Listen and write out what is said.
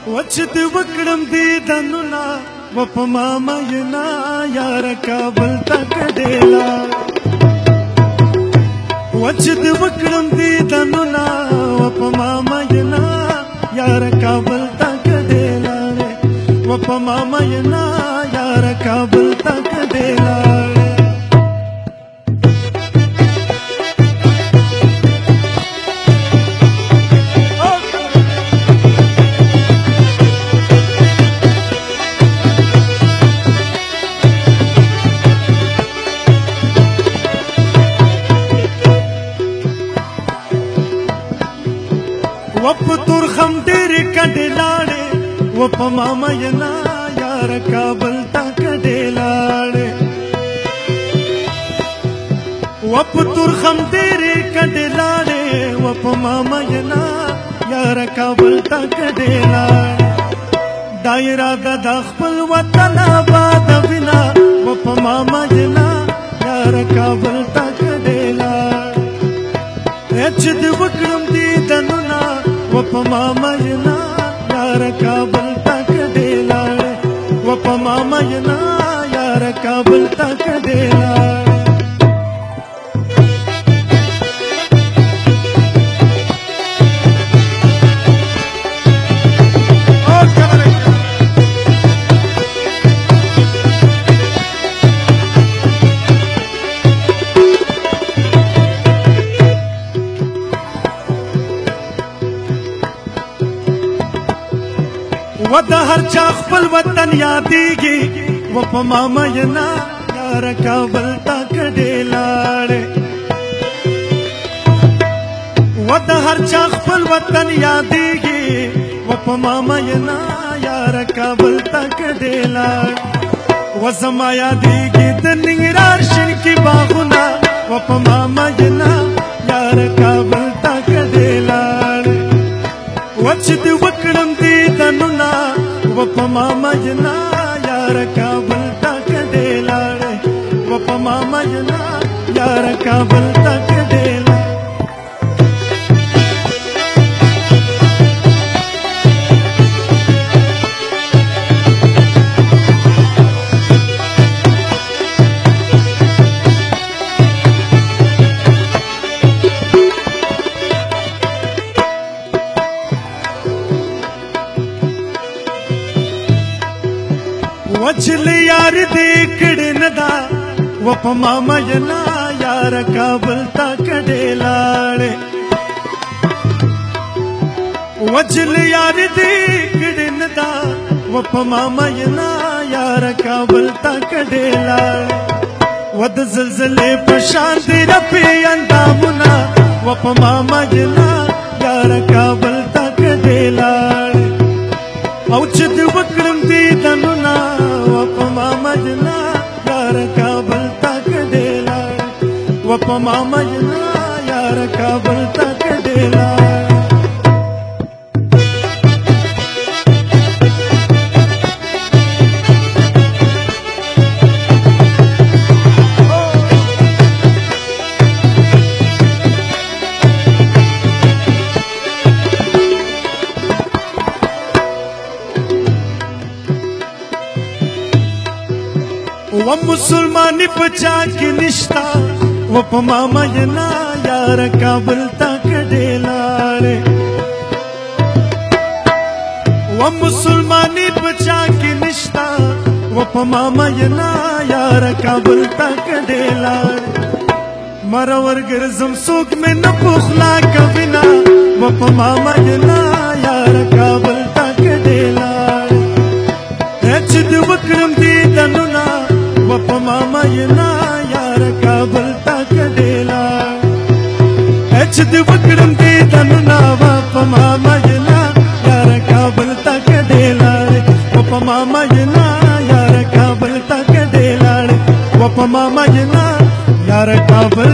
وچد وکړم دې دنونا وپما مېنا یار کابل تک ډېلا وچد وکړم دې دنونا وپما مېنا یار کابل تک ډېلا وپما مېنا یار کابل تک ډېلا وپ ترخم ډېر کډې لاړې وپما مېنا یار کابل تک ډېلاړې وپ ترخم ډېر کډې لاړې وپما مېنا یار کابل تک ډېلاړې دایره د خپل وطن آباد وینا وپما مېنا یار کابل تک ډېلاړې چې د وکړم دې دنونا وپما مېنا یار کابل تک ډېلاړې وپما مېنا یار کابل تک ډېلاړې ود هر چا خپل وطن یادېږي وپما مېنا یار کابل تک ډېلاړې ود هر چا خپل وطن یادېږي وپما مېنا یار کابل تک ډېلاړې وزما یادېږي د ننګرهار شینکي باغونه وپما مېنا یار کابل تک ډېلاړې وچد وکړم دې دنونا وپما مېنا یار کابل تک ډېلاړې وپما مېنا یار کابل تک ډېلاړې وچل یار دې کړه ندا وپما مېنا یار کابل تک ډېلاړې وچل یار دې کړه ندا وپما مېنا یار کابل تک ډېلاړې ود زلزلې په شان دې رپي اندامونه وپما مېنا یار کابل تک ډېلاړې او چې دې وکړم دې دنونا وپما مېنا یار کابل تک ډېلاړې وپما مېنا یار کابل تک ډېلاړې و مسلمانی پچا کی نشتا وپما مېنا یار کابل تک ډېلاړې و مسلمانی پچا کی نشتا وپما مېنا یار کابل تک ډېلاړې مرور ګرځم څوک مې نه پوښلا کوینا وپما مېنا یار کابل تک ډېلاړې چې دې وکړم دې دنونا وپما مېنا یار کابل تک ډېلاړې چې دې وکړم دې دنونا وپما مېنا یار کابل تک ډېلاړې وپما مېنا یار کابل تک ډېلاړې وپما مېنا یار کابل